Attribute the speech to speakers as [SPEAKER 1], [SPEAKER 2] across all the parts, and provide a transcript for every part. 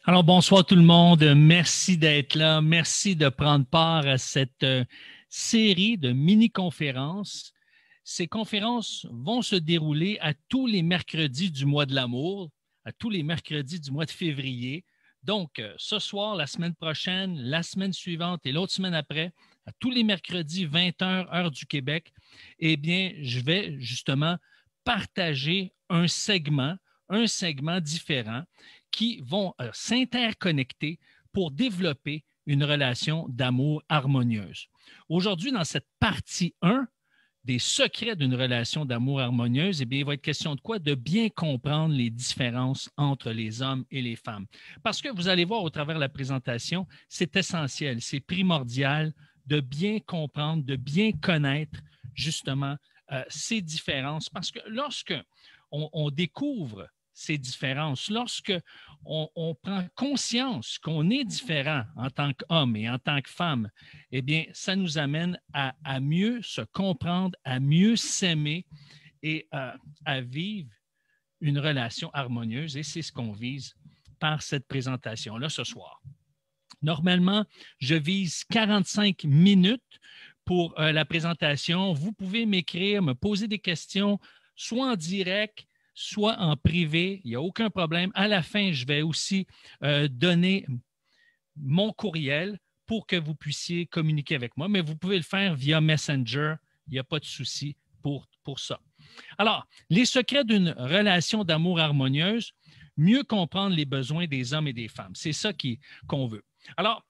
[SPEAKER 1] Alors, bonsoir tout le monde. Merci d'être là. Merci de prendre part à cette série de mini-conférences. Ces conférences vont se dérouler à tous les mercredis du mois de l'amour, à tous les mercredis du mois de février. Donc, ce soir, la semaine prochaine, la semaine suivante et l'autre semaine après, à tous les mercredis, 20h, heure du Québec, eh bien, je vais justement partager un segment différent qui vont s'interconnecter pour développer une relation d'amour harmonieuse. Aujourd'hui, dans cette partie 1 des secrets d'une relation d'amour harmonieuse, eh bien, il va être question de quoi? De bien comprendre les différences entre les hommes et les femmes. Parce que vous allez voir au travers de la présentation, c'est essentiel, c'est primordial de bien comprendre, de bien connaître justement ces différences. Parce que lorsque on découvre ces différences, lorsque on prend conscience qu'on est différent en tant qu'homme et en tant que femme, eh bien, ça nous amène à mieux se comprendre, à mieux s'aimer et à vivre une relation harmonieuse. Et c'est ce qu'on vise par cette présentation-là ce soir. Normalement, je vise 45 minutes pour la présentation. Vous pouvez m'écrire, me poser des questions, soit en direct, soit en privé. Il n'y a aucun problème. À la fin, je vais aussi donner mon courriel pour que vous puissiez communiquer avec moi, mais vous pouvez le faire via Messenger. Il n'y a pas de souci pour ça. Alors, les secrets d'une relation d'amour harmonieuse, mieux comprendre les besoins des hommes et des femmes. C'est ça qu'on veut. Alors,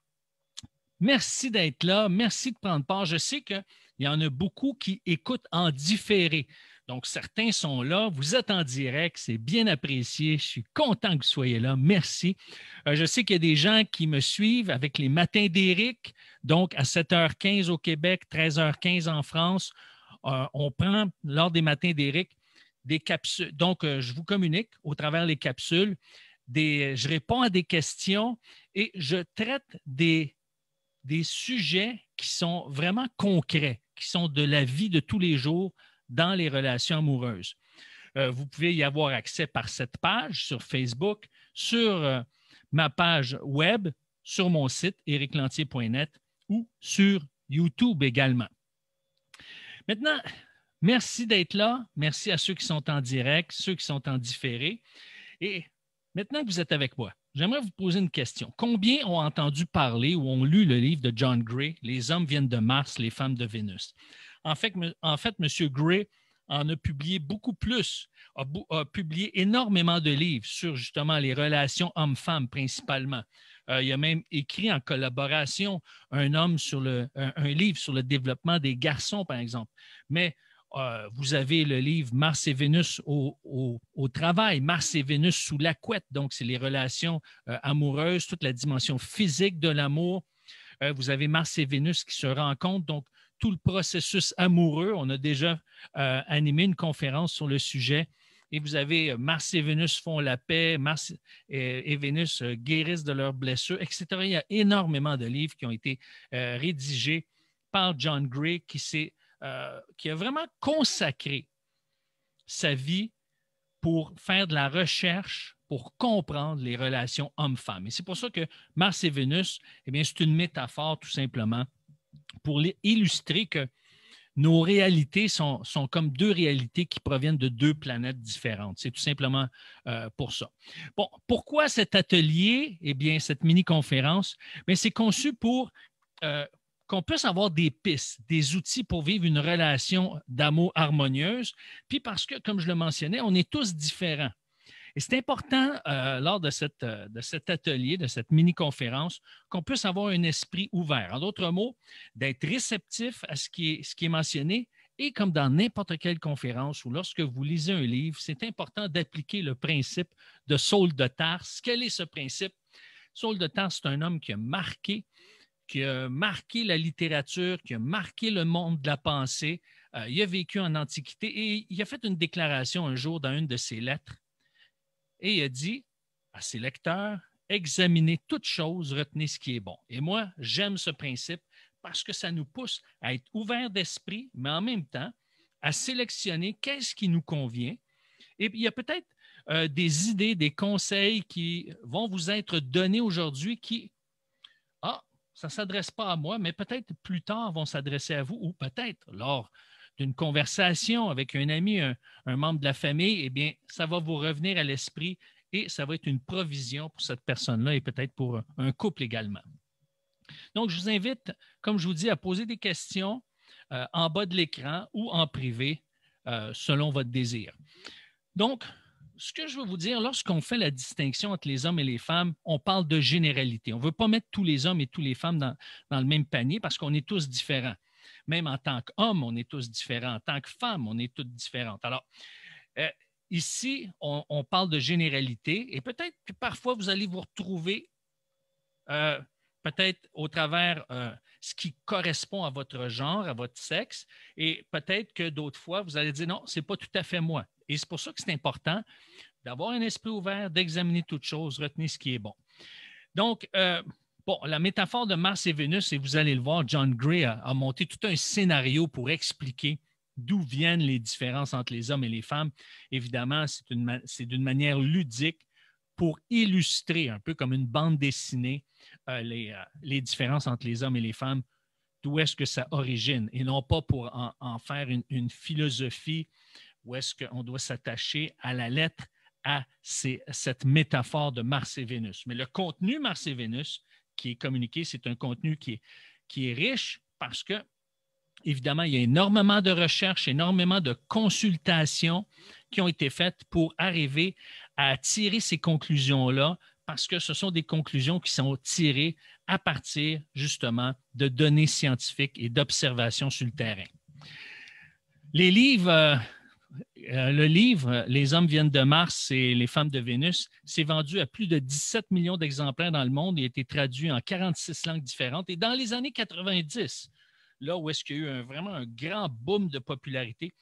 [SPEAKER 1] merci d'être là. Merci de prendre part. Je sais qu'il y en a beaucoup qui écoutent en différé. Donc, certains sont là. Vous êtes en direct. C'est bien apprécié. Je suis content que vous soyez là. Merci. Je sais qu'il y a des gens qui me suivent avec les matins d'Éric. Donc, à 7h15 au Québec, 13h15 en France. On prend, lors des matins d'Éric, des capsules. Donc, je vous communique au travers des capsules. Je réponds à des questions et je traite des sujets qui sont vraiment concrets, qui sont de la vie de tous les jours dans les relations amoureuses. Vous pouvez y avoir accès par cette page sur Facebook, sur ma page web, sur mon site ériclantier.net ou sur YouTube également. Maintenant, merci d'être là. Merci à ceux qui sont en direct, ceux qui sont en différé. Et maintenant que vous êtes avec moi, j'aimerais vous poser une question. Combien ont entendu parler ou ont lu le livre de John Gray, Les hommes viennent de Mars, les femmes de Vénus? En fait, M. Gray en a publié beaucoup plus, a publié énormément de livres sur justement les relations hommes-femmes principalement. Il a même écrit en collaboration un livre sur le développement des garçons, par exemple. Mais vous avez le livre Mars et Vénus au travail, Mars et Vénus sous la couette. Donc, c'est les relations amoureuses, toute la dimension physique de l'amour. Vous avez Mars et Vénus qui se rencontrent. Donc, tout le processus amoureux. On a déjà animé une conférence sur le sujet. Et vous avez Mars et Vénus font la paix, Mars et Vénus guérissent de leurs blessures, etc. Il y a énormément de livres qui ont été rédigés par John Gray qui a vraiment consacré sa vie pour faire de la recherche, pour comprendre les relations hommes-femmes. Et c'est pour ça que Mars et Vénus, eh bien, c'est une métaphore tout simplement pour illustrer que nos réalités sont comme deux réalités qui proviennent de deux planètes différentes. C'est tout simplement pour ça. Bon, pourquoi cet atelier? Eh bien, cette mini-conférence, c'est conçu pour qu'on puisse avoir des pistes, des outils pour vivre une relation d'amour harmonieuse. Puis parce que, comme je le mentionnais, on est tous différents. Et c'est important lors de cet atelier, de cette mini-conférence, qu'on puisse avoir un esprit ouvert. En d'autres mots, d'être réceptif à ce qui est mentionné. Et comme dans n'importe quelle conférence ou lorsque vous lisez un livre, c'est important d'appliquer le principe de Saul de Tarse. Quel est ce principe? Saul de Tarse, c'est un homme qui a marqué la littérature, qui a marqué le monde de la pensée. Il a vécu en Antiquité et il a fait une déclaration un jour dans une de ses lettres. Et il a dit à ses lecteurs, examinez toute chose, retenez ce qui est bon. Et moi, j'aime ce principe parce que ça nous pousse à être ouverts d'esprit, mais en même temps, à sélectionner qu'est-ce qui nous convient. Et il y a peut-être des idées, des conseils qui vont vous être donnés aujourd'hui qui, ça ne s'adresse pas à moi, mais peut-être plus tard vont s'adresser à vous ou peut-être lors d'une conversation avec un ami, un membre de la famille, eh bien, ça va vous revenir à l'esprit et ça va être une provision pour cette personne-là et peut-être pour un couple également. Donc, je vous invite, comme je vous dis, à poser des questions en bas de l'écran ou en privé selon votre désir. Donc, ce que je veux vous dire, lorsqu'on fait la distinction entre les hommes et les femmes, on parle de généralité. On ne veut pas mettre tous les hommes et toutes les femmes dans le même panier parce qu'on est tous différents. Même en tant qu'homme, on est tous différents. En tant que femme, on est toutes différentes. Alors, ici, on parle de généralité et peut-être que parfois, vous allez vous retrouver peut-être au travers ce qui correspond à votre genre, à votre sexe, et peut-être que d'autres fois, vous allez dire non, ce n'est pas tout à fait moi. Et c'est pour ça que c'est important d'avoir un esprit ouvert, d'examiner toutes choses, retenir ce qui est bon. Donc, la métaphore de Mars et Vénus, et vous allez le voir, John Gray a monté tout un scénario pour expliquer d'où viennent les différences entre les hommes et les femmes. Évidemment, c'est d'une manière ludique pour illustrer, un peu comme une bande dessinée, les différences entre les hommes et les femmes, d'où est-ce que ça origine, et non pas pour en faire une philosophie où est-ce qu'on doit s'attacher à la lettre à cette métaphore de Mars et Vénus. Mais le contenu Mars et Vénus qui est communiqué, c'est un contenu qui est riche parce que, évidemment, il y a énormément de recherches, énormément de consultations qui ont été faites pour arriver à tirer ces conclusions-là parce que ce sont des conclusions qui sont tirées à partir, justement, de données scientifiques et d'observations sur le terrain. Les livres... le livre « Les hommes viennent de Mars et les femmes de Vénus » s'est vendu à plus de 17 millions d'exemplaires dans le monde et a été traduit en 46 langues différentes. Et dans les années 90, là où est-ce qu'il y a eu vraiment un grand boom de popularité,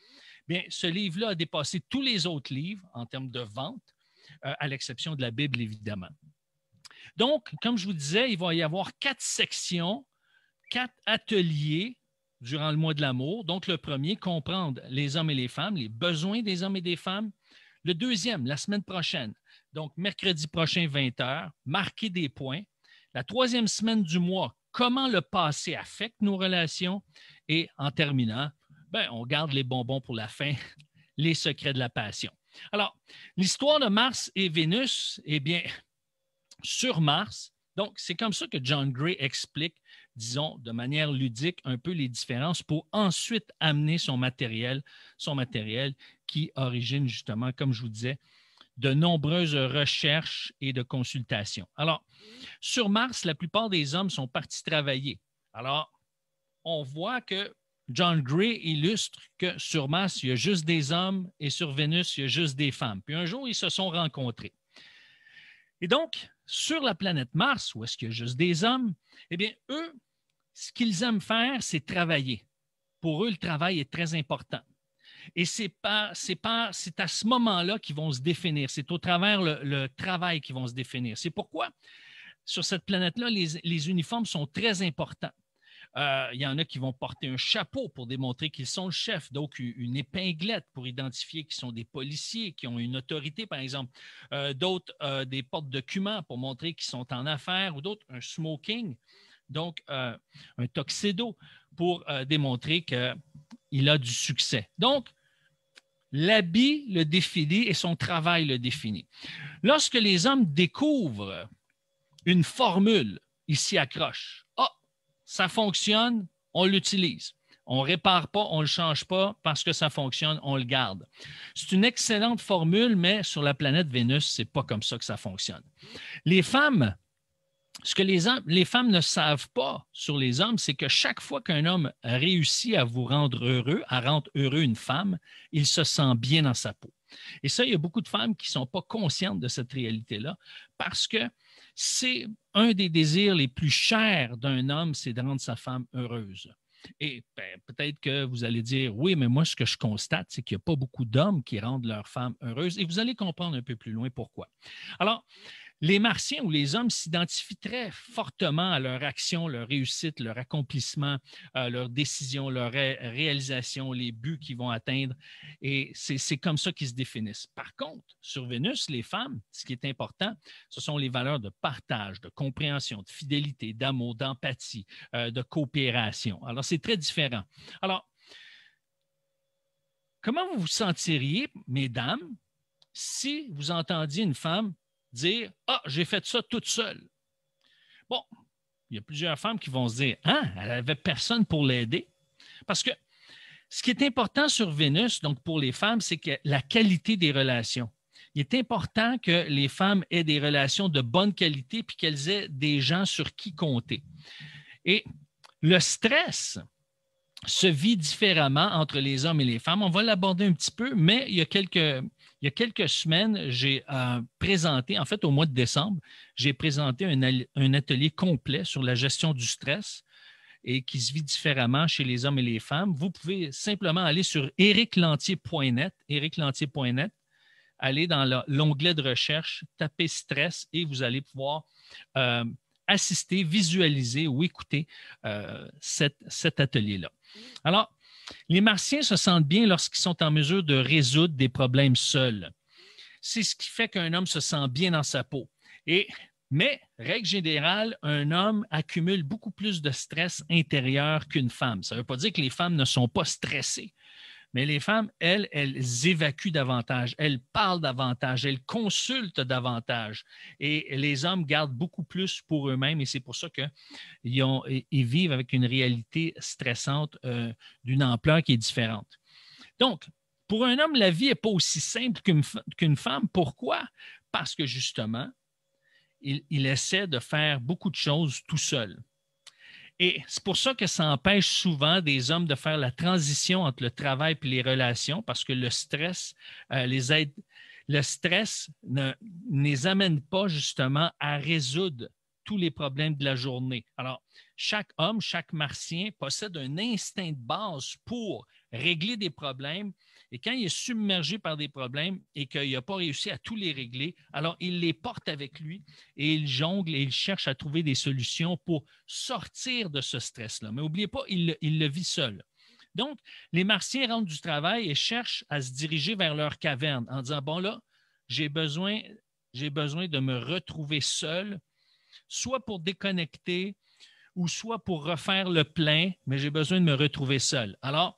[SPEAKER 1] bien, ce livre-là a dépassé tous les autres livres en termes de vente, à l'exception de la Bible, évidemment. Donc, comme je vous disais, il va y avoir 4 sections, 4 ateliers durant le mois de l'amour. Donc, le premier, comprendre les hommes et les femmes, les besoins des hommes et des femmes. Le deuxième, la semaine prochaine, donc mercredi prochain, 20h, marquer des points. La troisième semaine du mois, comment le passé affecte nos relations. Et en terminant, on garde les bonbons pour la fin, les secrets de la passion. Alors, l'histoire de Mars et Vénus, eh bien, sur Mars, donc c'est comme ça que John Gray explique, disons, de manière ludique, un peu les différences pour ensuite amener son matériel qui origine justement, comme je vous disais, de nombreuses recherches et de consultations. Alors, sur Mars, la plupart des hommes sont partis travailler. Alors, on voit que John Gray illustre que sur Mars, il y a juste des hommes et sur Vénus, il y a juste des femmes. Puis un jour, ils se sont rencontrés. Et donc, sur la planète Mars, où est-ce qu'il y a juste des hommes, eh bien, eux, ce qu'ils aiment faire, c'est travailler. Pour eux, le travail est très important. Et c'est à ce moment-là qu'ils vont se définir. C'est au travers le travail qu'ils vont se définir. C'est pourquoi, sur cette planète-là, les uniformes sont très importants. Il y en a qui vont porter un chapeau pour démontrer qu'ils sont le chef, d'autres une épinglette pour identifier qu'ils sont des policiers, qui ont une autorité, par exemple. D'autres des porte-documents pour montrer qu'ils sont en affaires, ou d'autres un smoking, donc un tuxedo pour démontrer qu'il a du succès. Donc, l'habit le définit et son travail le définit. Lorsque les hommes découvrent une formule, ils s'y accrochent. Ça fonctionne, on l'utilise. On ne répare pas, on ne le change pas parce que ça fonctionne, on le garde. C'est une excellente formule, mais sur la planète Vénus, ce n'est pas comme ça que ça fonctionne. Les femmes, ce que les femmes ne savent pas sur les hommes, c'est que chaque fois qu'un homme réussit à vous rendre heureux, à rendre heureux une femme, il se sent bien dans sa peau. Et ça, il y a beaucoup de femmes qui ne sont pas conscientes de cette réalité-là parce que c'est un des désirs les plus chers d'un homme, c'est de rendre sa femme heureuse. Et peut-être que vous allez dire, oui, mais moi, ce que je constate, c'est qu'il n'y a pas beaucoup d'hommes qui rendent leur femme heureuse. Et vous allez comprendre un peu plus loin pourquoi. Alors, Les Martiens ou les hommes s'identifient très fortement à leur action, leur réussite, leur accomplissement, leurs décisions, leurs réalisations, les buts qu'ils vont atteindre. Et c'est comme ça qu'ils se définissent. Par contre, sur Vénus, les femmes, ce qui est important, ce sont les valeurs de partage, de compréhension, de fidélité, d'amour, d'empathie, de coopération. Alors, c'est très différent. Alors, comment vous vous sentiriez, mesdames, si vous entendiez une femme dire « Ah, j'ai fait ça toute seule. » Bon, il y a plusieurs femmes qui vont se dire « Ah, elle n'avait personne pour l'aider. » Parce que ce qui est important sur Vénus, donc pour les femmes, c'est que la qualité des relations. Il est important que les femmes aient des relations de bonne qualité puis qu'elles aient des gens sur qui compter. Et le stress se vit différemment entre les hommes et les femmes. On va l'aborder un petit peu, mais il y a quelques semaines, j'ai présenté, en fait au mois de décembre, j'ai présenté un atelier complet sur la gestion du stress et qui se vit différemment chez les hommes et les femmes. Vous pouvez simplement aller sur ericlantier.net, aller dans l'onglet de recherche, taper stress et vous allez pouvoir assister, visualiser ou écouter cet atelier-là. Alors, les Martiens se sentent bien lorsqu'ils sont en mesure de résoudre des problèmes seuls. C'est ce qui fait qu'un homme se sent bien dans sa peau. Mais, règle générale, un homme accumule beaucoup plus de stress intérieur qu'une femme. Ça ne veut pas dire que les femmes ne sont pas stressées, mais les femmes, elles évacuent davantage, elles parlent davantage, elles consultent davantage. Et les hommes gardent beaucoup plus pour eux-mêmes et c'est pour ça qu'ils vivent avec une réalité stressante d'une ampleur qui est différente. Donc, pour un homme, la vie n'est pas aussi simple qu'une femme. Pourquoi? Parce que justement, il essaie de faire beaucoup de choses tout seul. Et c'est pour ça que ça empêche souvent des hommes de faire la transition entre le travail et les relations, parce que le stress le stress ne les amène pas justement à résoudre tous les problèmes de la journée. Alors, chaque homme, chaque martien possède un instinct de base pour régler des problèmes. Et quand il est submergé par des problèmes et qu'il n'a pas réussi à tous les régler, alors il les porte avec lui et il jongle et il cherche à trouver des solutions pour sortir de ce stress-là. Mais n'oubliez pas, il le vit seul. Donc, les Martiens rentrent du travail et cherchent à se diriger vers leur caverne en disant, bon là, j'ai besoin de me retrouver seul, soit pour déconnecter, ou soit pour refaire le plein, mais j'ai besoin de me retrouver seul. Alors,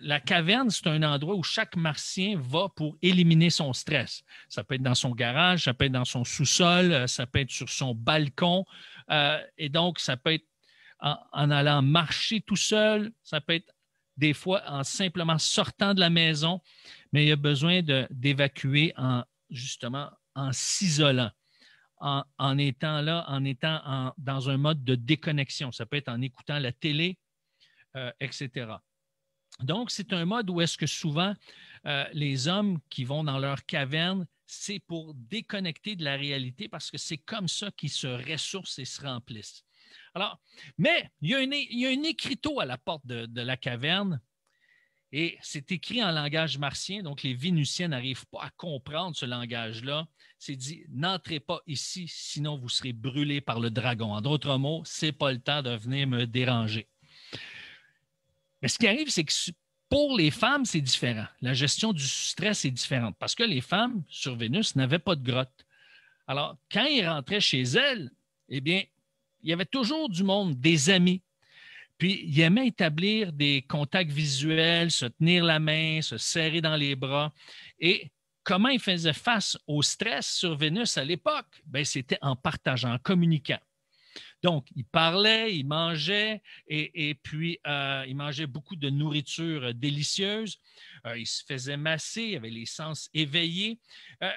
[SPEAKER 1] la caverne, c'est un endroit où chaque martien va pour éliminer son stress. Ça peut être dans son garage, ça peut être dans son sous-sol, ça peut être sur son balcon, et donc ça peut être en allant marcher tout seul, ça peut être des fois en simplement sortant de la maison, mais il y a besoin d'évacuer justement en s'isolant. En étant là, dans un mode de déconnexion. Ça peut être en écoutant la télé, etc. Donc, c'est un mode où est-ce que souvent les hommes qui vont dans leur caverne, c'est pour déconnecter de la réalité parce que c'est comme ça qu'ils se ressourcent et se remplissent. Alors, mais il y a un écriteau à la porte de la caverne. Et c'est écrit en langage martien, donc les Vénusiens n'arrivent pas à comprendre ce langage-là. C'est dit, n'entrez pas ici, sinon vous serez brûlés par le dragon. En d'autres mots, ce n'est pas le temps de venir me déranger. Mais ce qui arrive, c'est que pour les femmes, c'est différent. La gestion du stress est différente parce que les femmes sur Vénus n'avaient pas de grotte. Alors, quand ils rentraient chez elles, eh bien, il y avait toujours du monde, des amis. Puis, il aimait établir des contacts visuels, se tenir la main, se serrer dans les bras. Et comment il faisait face au stress sur Vénus à l'époque? Bien, c'était en partageant, en communiquant. Donc, il parlait, il mangeait et puis il mangeait beaucoup de nourriture délicieuse. Il se faisait masser, il avait les sens éveillés.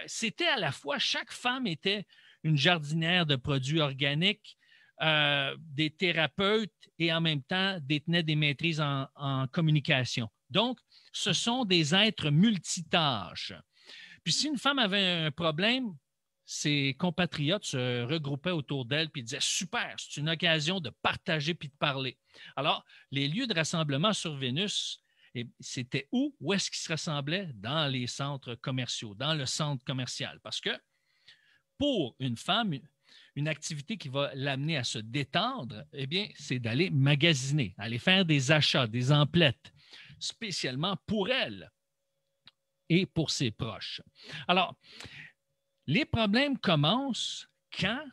[SPEAKER 1] C'était à la fois, chaque femme était une jardinière de produits organiques, des thérapeutes et en même temps détenaient des maîtrises en communication. Donc, ce sont des êtres multitâches. Puis si une femme avait un problème, ses compatriotes se regroupaient autour d'elle puis disaient « Super, c'est une occasion de partager puis de parler. » Alors, les lieux de rassemblement sur Vénus, c'était où? Où est-ce qu'ils se rassemblaient? Dans les centres commerciaux, dans le centre commercial. Parce que pour une femme, une activité qui va l'amener à se détendre, eh bien, c'est d'aller magasiner, aller faire des achats, des emplettes, spécialement pour elle et pour ses proches. Alors, les problèmes commencent quand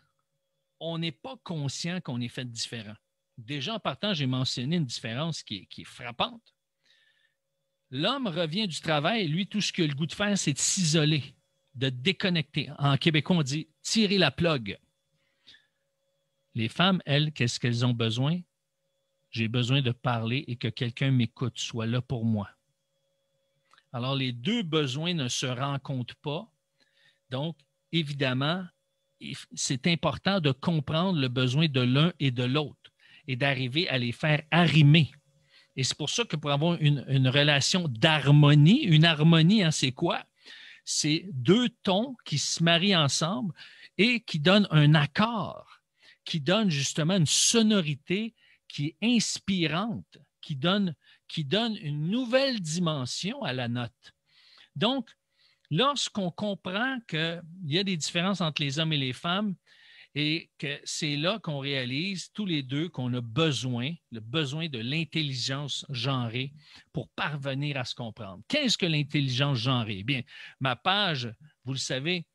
[SPEAKER 1] on n'est pas conscient qu'on est fait différent. Déjà, en partant, j'ai mentionné une différence qui est frappante. L'homme revient du travail, lui, tout ce qu'il a le goût de faire, c'est de s'isoler, de déconnecter. En québécois, on dit « tirer la plug ». Les femmes, elles, qu'est-ce qu'elles ont besoin? J'ai besoin de parler et que quelqu'un m'écoute, soit là pour moi. Alors, les deux besoins ne se rencontrent pas. Donc, évidemment, c'est important de comprendre le besoin de l'un et de l'autre et d'arriver à les faire arrimer. Et c'est pour ça que pour avoir une relation d'harmonie, une harmonie, hein, c'est quoi? C'est deux tons qui se marient ensemble et qui donnent un accord, qui donne justement une sonorité qui est inspirante, qui donne une nouvelle dimension à la note. Donc, lorsqu'on comprend qu'il y a des différences entre les hommes et les femmes et que c'est là qu'on réalise tous les deux qu'on a besoin, le besoin de l'intelligence genrée pour parvenir à se comprendre. Qu'est-ce que l'intelligence genrée? Eh bien, ma page, vous le savez,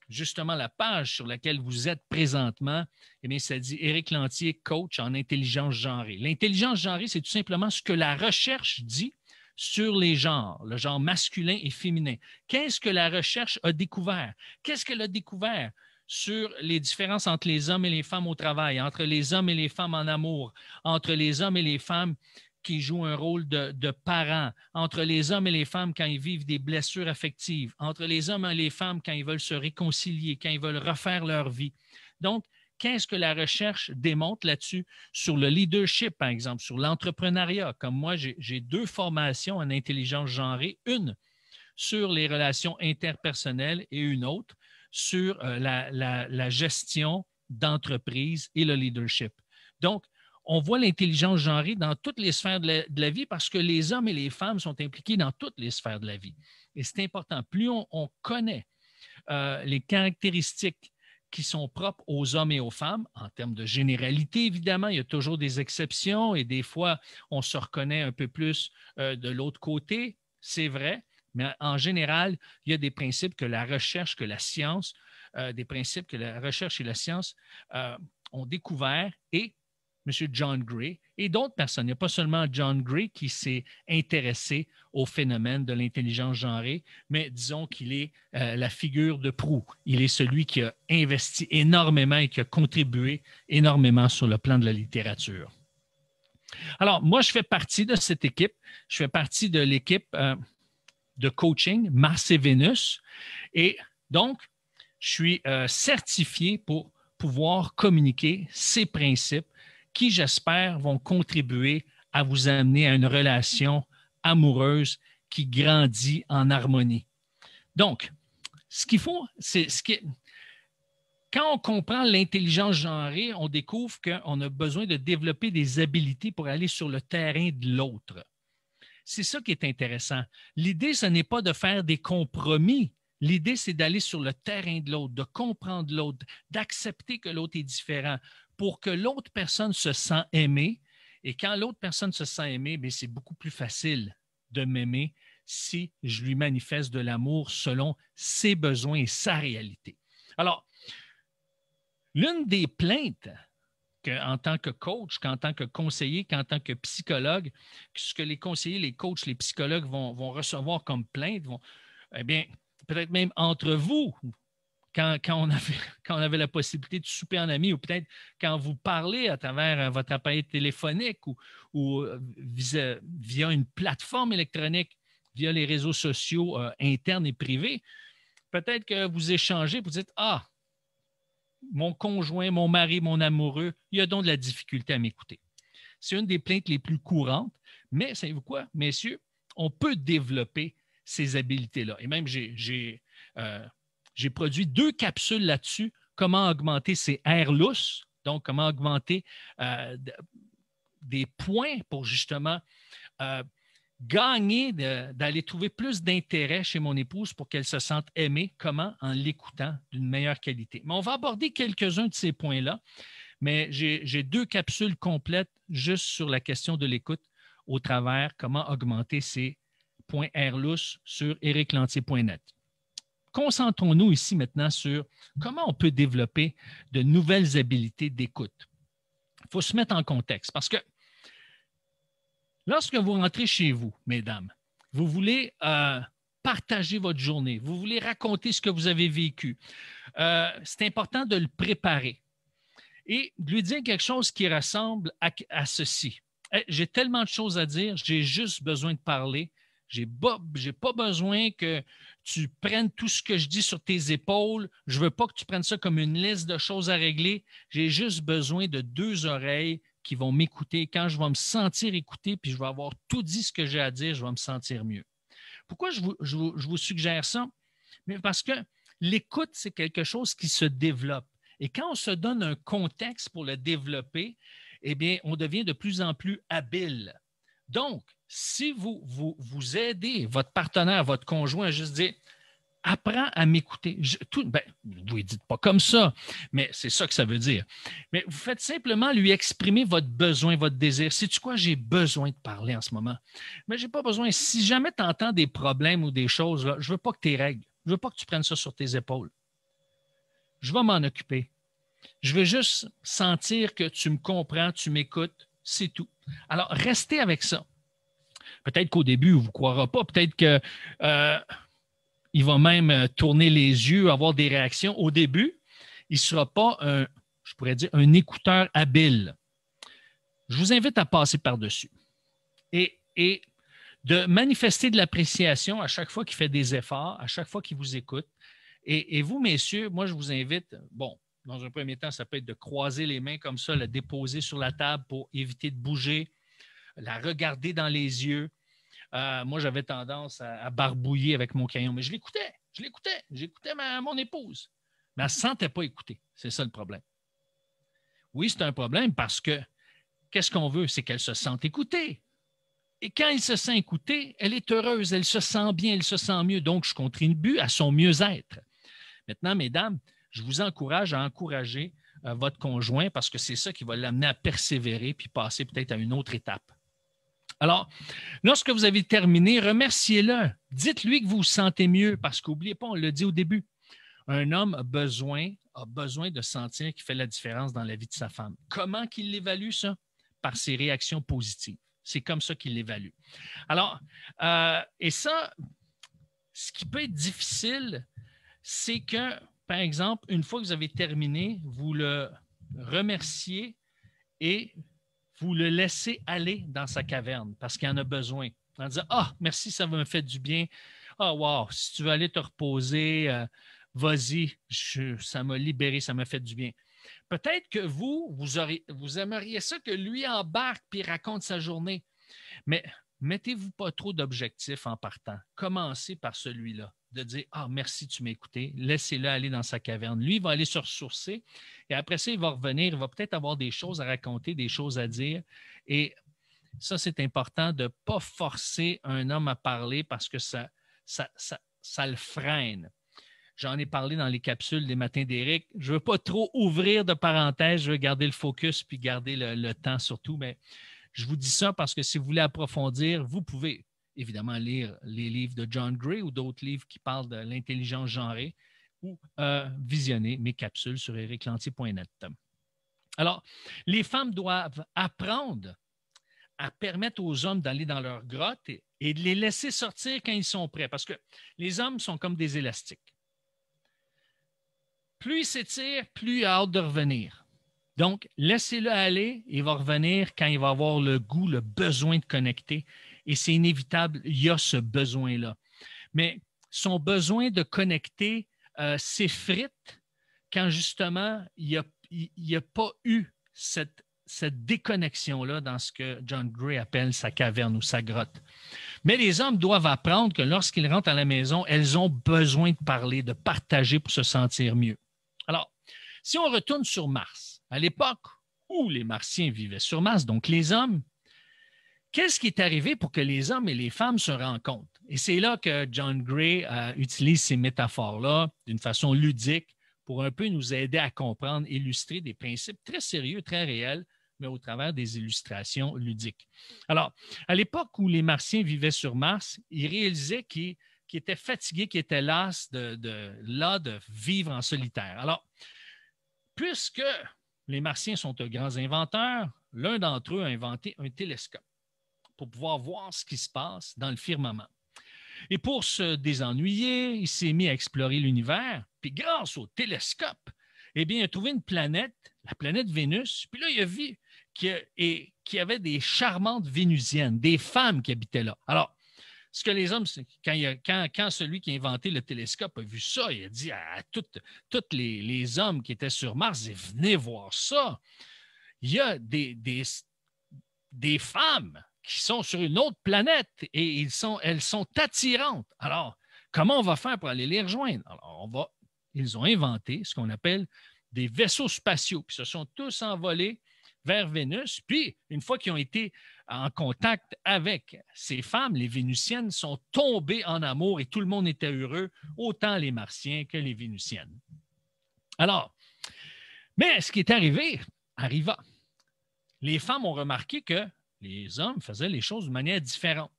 [SPEAKER 1] justement la page sur laquelle vous êtes présentement, eh bien, ça dit Éric Lantier, coach en intelligence genrée. L'intelligence genrée, c'est tout simplement ce que la recherche dit sur les genres, le genre masculin et féminin. Qu'est-ce que la recherche a découvert? Qu'est-ce qu'elle a découvert sur les différences entre les hommes et les femmes au travail, entre les hommes et les femmes en amour, entre les hommes et les femmes qui jouent un rôle de parents, entre les hommes et les femmes quand ils vivent des blessures affectives, entre les hommes et les femmes quand ils veulent se réconcilier, quand ils veulent refaire leur vie. Donc, qu'est-ce que la recherche démontre là-dessus? Sur le leadership, par exemple, sur l'entrepreneuriat. Comme moi, j'ai deux formations en intelligence genrée, une sur les relations interpersonnelles et une autre sur la gestion d'entreprise et le leadership. Donc, on voit l'intelligence genrée dans toutes les sphères de la vie parce que les hommes et les femmes sont impliqués dans toutes les sphères de la vie. Et c'est important. Plus on connaît les caractéristiques qui sont propres aux hommes et aux femmes, en termes de généralité, évidemment, il y a toujours des exceptions et des fois, on se reconnaît un peu plus de l'autre côté, c'est vrai, mais en général, il y a des principes que la recherche, que la science, des principes que la recherche et la science ont découvert et M. John Gray et d'autres personnes. Il n'y a pas seulement John Gray qui s'est intéressé au phénomène de l'intelligence genrée, mais disons qu'il est la figure de proue. Il est celui qui a investi énormément et qui a contribué énormément sur le plan de la littérature. Alors, moi, je fais partie de cette équipe. Je fais partie de l'équipe de coaching Mars et Vénus. Et donc, je suis certifié pour pouvoir communiquer ces principes qui, j'espère, vont contribuer à vous amener à une relation amoureuse qui grandit en harmonie. Donc, ce qu'il faut, c'est quand on comprend l'intelligence genrée, on découvre qu'on a besoin de développer des habiletés pour aller sur le terrain de l'autre. C'est ça qui est intéressant. L'idée, ce n'est pas de faire des compromis. L'idée, c'est d'aller sur le terrain de l'autre, de comprendre l'autre, d'accepter que l'autre est différent pour que l'autre personne se sente aimée. Et quand l'autre personne se sent aimée, c'est beaucoup plus facile de m'aimer si je lui manifeste de l'amour selon ses besoins et sa réalité. Alors, l'une des plaintes qu'en tant que coach, qu'en tant que conseiller, qu'en tant que psychologue, ce que les conseillers, les coachs, les psychologues vont recevoir comme plainte, eh bien, peut-être même entre vous, quand on avait la possibilité de souper en amis, ou peut-être quand vous parlez à travers votre appareil téléphonique ou via une plateforme électronique, via les réseaux sociaux internes et privés, peut-être que vous échangez, vous dites « Ah, mon conjoint, mon mari, mon amoureux, il a donc de la difficulté à m'écouter. » C'est une des plaintes les plus courantes, mais savez-vous quoi, messieurs? On peut développer ces habiletés-là. Et même, j'ai produit 2 capsules là-dessus, comment augmenter ses airs lousses, donc comment augmenter des points pour justement gagner d'aller trouver plus d'intérêt chez mon épouse pour qu'elle se sente aimée. Comment? En l'écoutant d'une meilleure qualité. Mais on va aborder quelques-uns de ces points-là, mais j'ai 2 capsules complètes juste sur la question de l'écoute au travers comment augmenter ces points airlous sur ericlantier.net. Concentrons-nous ici maintenant sur comment on peut développer de nouvelles habiletés d'écoute. Il faut se mettre en contexte parce que lorsque vous rentrez chez vous, mesdames, vous voulez partager votre journée, vous voulez raconter ce que vous avez vécu. C'est important de le préparer et de lui dire quelque chose qui ressemble à ceci. Hey, j'ai tellement de choses à dire, j'ai juste besoin de parler. Je n'ai pas besoin que tu prennes tout ce que je dis sur tes épaules. Je ne veux pas que tu prennes ça comme une liste de choses à régler. J'ai juste besoin de 2 oreilles qui vont m'écouter. Quand je vais me sentir écouté puis je vais avoir tout dit ce que j'ai à dire, je vais me sentir mieux. Pourquoi je vous suggère ça? Mais parce que l'écoute, c'est quelque chose qui se développe. Et quand on se donne un contexte pour le développer, eh bien, on devient de plus en plus habile. Donc, si vous aidez votre partenaire, votre conjoint à juste dire « apprends à m'écouter », vous ne lui dites pas comme ça, mais c'est ça que ça veut dire. Mais vous faites simplement lui exprimer votre besoin, votre désir. Sais-tu quoi? J'ai besoin de parler en ce moment. Mais je n'ai pas besoin. Si jamais tu entends des problèmes ou des choses, là, je ne veux pas que tu les règles. Je ne veux pas que tu prennes ça sur tes épaules. Je vais m'en occuper. Je veux juste sentir que tu me comprends, tu m'écoutes, c'est tout. Alors, restez avec ça. Peut-être qu'au début, il ne vous croira pas. Peut-être qu'il va même tourner les yeux, avoir des réactions. Au début, il ne sera pas, je pourrais dire, un écouteur habile. Je vous invite à passer par-dessus et de manifester de l'appréciation à chaque fois qu'il fait des efforts, à chaque fois qu'il vous écoute. Et vous, messieurs, moi, je vous invite, dans un premier temps, ça peut être de croiser les mains comme ça, la déposer sur la table pour éviter de bouger, la regarder dans les yeux. Moi, j'avais tendance à barbouiller avec mon crayon, mais j'écoutais mon épouse. Mais elle ne se sentait pas écoutée. C'est ça le problème. Oui, c'est un problème parce que qu'est-ce qu'on veut? C'est qu'elle se sente écoutée. Et quand elle se sent écoutée, elle est heureuse, elle se sent bien, elle se sent mieux. Donc, je contribue à son mieux-être. Maintenant, mesdames, je vous encourage à encourager votre conjoint parce que c'est ça qui va l'amener à persévérer puis passer peut-être à une autre étape. Alors, lorsque vous avez terminé, remerciez-le. Dites-lui que vous vous sentez mieux parce qu'oubliez pas, on l'a dit au début, un homme a besoin de sentir qu'il fait la différence dans la vie de sa femme. Comment qu'il l'évalue, ça? Par ses réactions positives. C'est comme ça qu'il l'évalue. Alors, et ça, ce qui peut être difficile, c'est que, par exemple, une fois que vous avez terminé, vous le remerciez et vous le laissez aller dans sa caverne parce qu'il en a besoin. En disant « Ah, merci, ça me fait du bien. Ah, wow, si tu veux aller te reposer, vas-y, ça m'a libéré, ça m'a fait du bien. » Peut-être que vous aimeriez ça que lui embarque puis raconte sa journée, mais mettez-vous pas trop d'objectifs en partant. Commencez par celui-là, de dire « Ah, merci, tu m'as écouté. » Laissez-le aller dans sa caverne. Lui, il va aller se ressourcer et après ça, il va revenir. Il va peut-être avoir des choses à raconter, des choses à dire. Et ça, c'est important de ne pas forcer un homme à parler parce que ça le freine. J'en ai parlé dans les capsules des matins d'Éric. Je ne veux pas trop ouvrir de parenthèses. Je veux garder le focus puis garder le temps surtout. Mais je vous dis ça parce que si vous voulez approfondir, vous pouvez évidemment lire les livres de John Gray ou d'autres livres qui parlent de l'intelligence genrée ou visionner mes capsules sur ericlantier.net. Alors, les femmes doivent apprendre à permettre aux hommes d'aller dans leur grotte et de les laisser sortir quand ils sont prêts parce que les hommes sont comme des élastiques. Plus il s'étire, plus il a hâte de revenir. Donc, laissez-le aller, il va revenir quand il va avoir le goût, le besoin de connecter. Et c'est inévitable, il y a ce besoin-là. Mais son besoin de connecter s'effrite quand justement il n'y a pas eu cette déconnexion-là dans ce que John Gray appelle sa caverne ou sa grotte. Mais les hommes doivent apprendre que lorsqu'ils rentrent à la maison, elles ont besoin de parler, de partager pour se sentir mieux. Alors, si on retourne sur Mars, à l'époque où les Martiens vivaient sur Mars, donc les hommes, qu'est-ce qui est arrivé pour que les hommes et les femmes se rencontrent? Et c'est là que John Gray utilise ces métaphores-là d'une façon ludique pour un peu nous aider à comprendre, illustrer des principes très sérieux, très réels, mais au travers des illustrations ludiques. Alors, à l'époque où les Martiens vivaient sur Mars, ils réalisaient qu'ils étaient fatigués, qu'ils étaient las de vivre en solitaire. Alors, puisque les Martiens sont de grands inventeurs, l'un d'entre eux a inventé un télescope pour pouvoir voir ce qui se passe dans le firmament. Et pour se désennuyer, il s'est mis à explorer l'univers, puis grâce au télescope, eh bien, il a trouvé une planète, la planète Vénus, puis là, il a vu qu'il y avait des charmantes Vénusiennes, des femmes qui habitaient là. Alors, ce que les hommes, quand celui qui a inventé le télescope a vu ça, il a dit à tous les hommes qui étaient sur Mars, venez voir ça. Il y a des femmes qui sont sur une autre planète et elles sont attirantes. Alors, comment on va faire pour aller les rejoindre? Alors, ils ont inventé ce qu'on appelle des vaisseaux spatiaux, puis se sont tous envolés vers Vénus. Puis, une fois qu'ils ont été en contact avec ces femmes, les Vénusiennes sont tombées en amour et tout le monde était heureux, autant les Martiens que les Vénusiennes. Alors, mais ce qui est arriva. Les femmes ont remarqué que les hommes faisaient les choses de manière différente.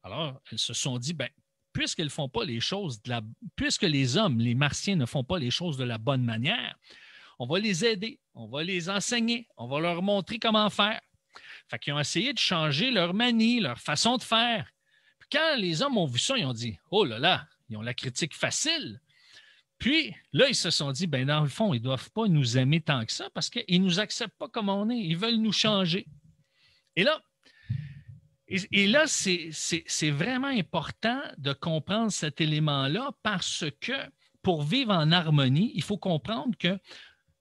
[SPEAKER 1] Alors, elles se sont dit, puisqu'ils ne font pas les choses puisque les hommes, les Martiens ne font pas les choses de la bonne manière, on va les aider, on va les enseigner, on va leur montrer comment faire. Fait qu'ils ont essayé de changer leur manie, leur façon de faire. Puis quand les hommes ont vu ça, ils ont dit, oh là là, ils ont la critique facile. Puis là, ils se sont dit, dans le fond, ils ne doivent pas nous aimer tant que ça parce qu'ils ne nous acceptent pas comme on est, ils veulent nous changer. Et là, c'est vraiment important de comprendre cet élément-là parce que pour vivre en harmonie, il faut comprendre que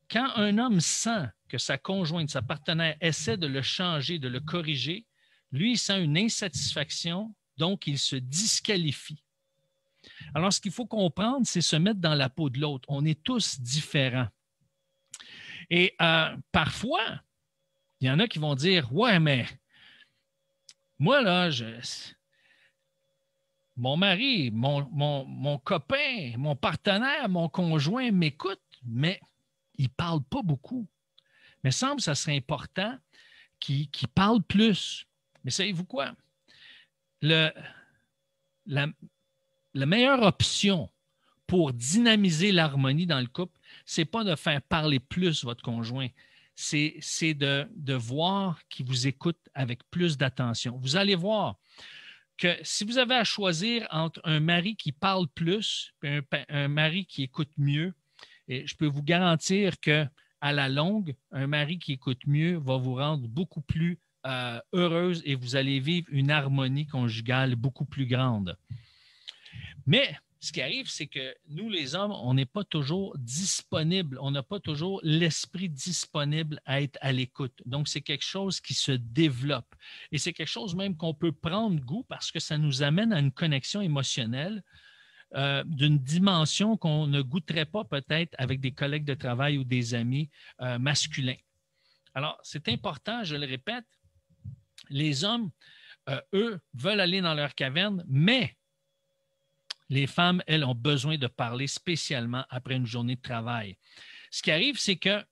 [SPEAKER 1] quand un homme sent que sa conjointe, sa partenaire essaie de le changer, de le corriger, lui, il sent une insatisfaction, donc il se disqualifie. Alors, ce qu'il faut comprendre, c'est se mettre dans la peau de l'autre. On est tous différents. Et parfois, il y en a qui vont dire, ouais, mais moi, là, mon mari, mon copain, mon partenaire, mon conjoint m'écoute, mais il ne parle pas beaucoup. Mais il semble que ça serait important qu'il parle plus. Mais savez-vous quoi? La meilleure option pour dynamiser l'harmonie dans le couple, ce n'est pas de faire parler plus votre conjoint, c'est de voir qu'il vous écoute avec plus d'attention. Vous allez voir que si vous avez à choisir entre un mari qui parle plus et un mari qui écoute mieux, et je peux vous garantir qu'à la longue, un mari qui écoute mieux va vous rendre beaucoup plus heureuse et vous allez vivre une harmonie conjugale beaucoup plus grande. Mais ce qui arrive, c'est que nous, les hommes, on n'est pas toujours disponibles. On n'a pas toujours l'esprit disponible à être à l'écoute. Donc, c'est quelque chose qui se développe. Et c'est quelque chose même qu'on peut prendre goût parce que ça nous amène à une connexion émotionnelle d'une dimension qu'on ne goûterait pas peut-être avec des collègues de travail ou des amis masculins. Alors, c'est important, je le répète, les hommes, eux, veulent aller dans leur caverne, mais les femmes, elles, ont besoin de parler spécialement après une journée de travail. Ce qui arrive, c'est que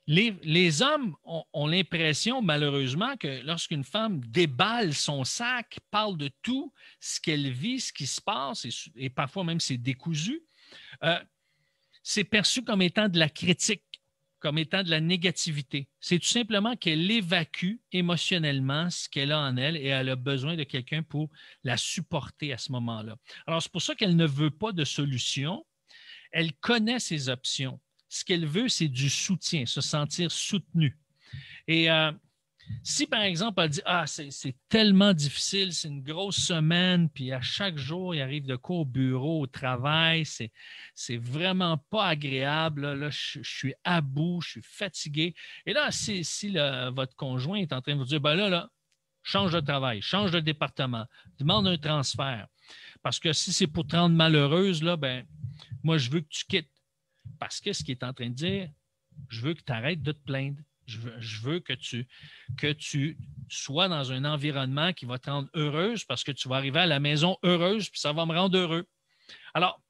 [SPEAKER 1] les hommes ont l'impression, malheureusement, que lorsqu'une femme déballe son sac, parle de tout ce qu'elle vit, ce qui se passe, et parfois même c'est décousu, c'est perçu comme étant de la critique, comme étant de la négativité. C'est tout simplement qu'elle évacue émotionnellement ce qu'elle a en elle et elle a besoin de quelqu'un pour la supporter à ce moment-là. Alors, c'est pour ça qu'elle ne veut pas de solution. Elle connaît ses options. Ce qu'elle veut, c'est du soutien, se sentir soutenue. Et si, par exemple, elle dit « Ah, c'est tellement difficile, c'est une grosse semaine, puis à chaque jour, il arrive de quoi au bureau, au travail, c'est vraiment pas agréable, là, je suis à bout, je suis fatigué. » Et là, si votre conjoint est en train de vous dire « Ben là, change de travail, change de département, demande un transfert. Parce que si c'est pour te rendre malheureuse, là, moi, je veux que tu quittes. » Parce que ce qu'il est en train de dire, je veux que tu arrêtes de te plaindre. Je veux que tu sois dans un environnement qui va te rendre heureuse parce que tu vas arriver à la maison heureuse puis ça va me rendre heureux. Alors,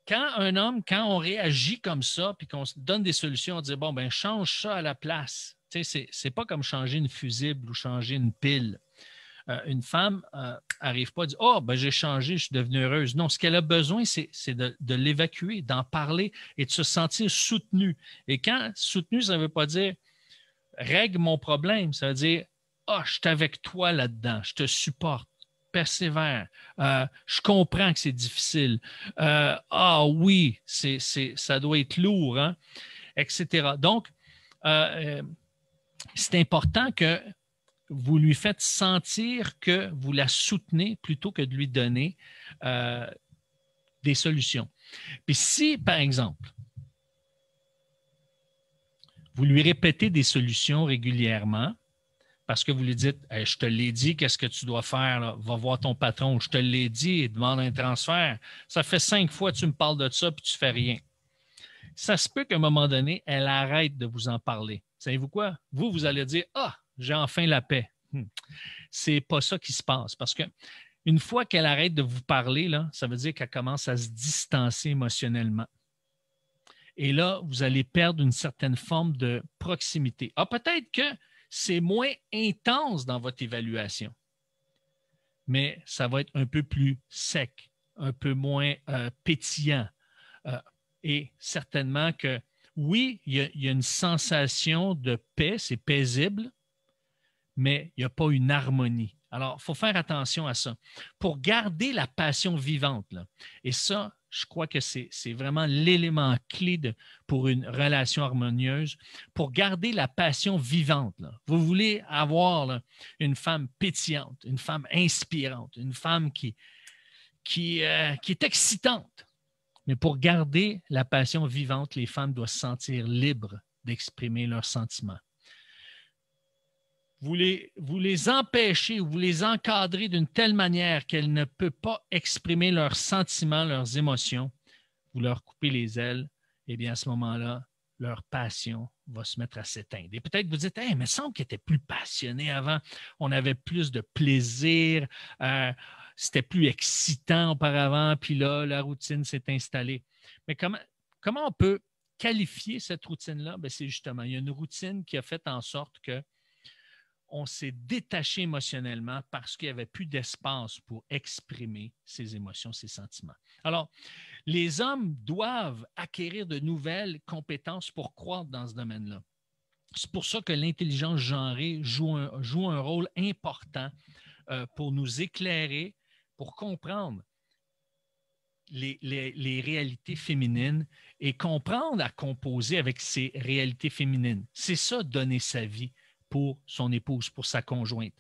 [SPEAKER 1] quand on réagit comme ça puis qu'on se donne des solutions, on dit bon, ben change ça à la place. Tu sais, c'est pas comme changer une fusible ou changer une pile. Une femme n'arrive pas à dire oh, ben j'ai changé, je suis devenue heureuse. Non, ce qu'elle a besoin, c'est de l'évacuer, d'en parler et de se sentir soutenue. Et quand soutenue, ça ne veut pas dire règle mon problème, ça veut dire ah, je suis avec toi là-dedans, je te supporte, persévère, je comprends que c'est difficile. Ah oui, ça doit être lourd, hein, etc. Donc, c'est important que vous lui faites sentir que vous la soutenez plutôt que de lui donner des solutions. Puis si, par exemple, vous lui répétez des solutions régulièrement parce que vous lui dites hey, « Je te l'ai dit, qu'est-ce que tu dois faire? Là? Va voir ton patron. Je te l'ai dit, demande un transfert. Ça fait 5 fois que tu me parles de ça puis tu ne fais rien. » Ça se peut qu'à un moment donné, elle arrête de vous en parler. Savez-vous quoi? Vous allez dire « Ah, j'ai enfin la paix. » C'est pas ça qui se passe parce que une fois qu'elle arrête de vous parler, là, ça veut dire qu'elle commence à se distancer émotionnellement. Et là, vous allez perdre une certaine forme de proximité. Ah, peut-être que c'est moins intense dans votre évaluation, mais ça va être un peu plus sec, un peu moins pétillant. Et certainement que oui, il y a une sensation de paix, c'est paisible, mais il n'y a pas une harmonie. Alors, il faut faire attention à ça. Pour garder la passion vivante, là, et ça, je crois que c'est vraiment l'élément clé pour une relation harmonieuse. Pour garder la passion vivante, là, vous voulez avoir là, une femme pétillante, une femme inspirante, une femme qui est excitante. Mais pour garder la passion vivante, les femmes doivent se sentir libres d'exprimer leurs sentiments. Vous les empêchez ou vous les encadrez d'une telle manière qu'elles ne peuvent pas exprimer leurs sentiments, leurs émotions, vous leur coupez les ailes, et bien à ce moment-là, leur passion va se mettre à s'éteindre. Et peut-être vous dites, hey, mais il me semble qu'elle était plus passionnée avant, on avait plus de plaisir, c'était plus excitant auparavant, puis là, la routine s'est installée. Mais comment on peut qualifier cette routine-là? Bien, c'est justement, il y a une routine qui a fait en sorte que on s'est détaché émotionnellement parce qu'il n'y avait plus d'espace pour exprimer ses émotions, ses sentiments. Alors, les hommes doivent acquérir de nouvelles compétences pour croître dans ce domaine-là. C'est pour ça que l'intelligence genrée joue un rôle important pour nous éclairer, pour comprendre les réalités féminines et comprendre à composer avec ces réalités féminines. C'est ça, donner sa vie pour son épouse, pour sa conjointe.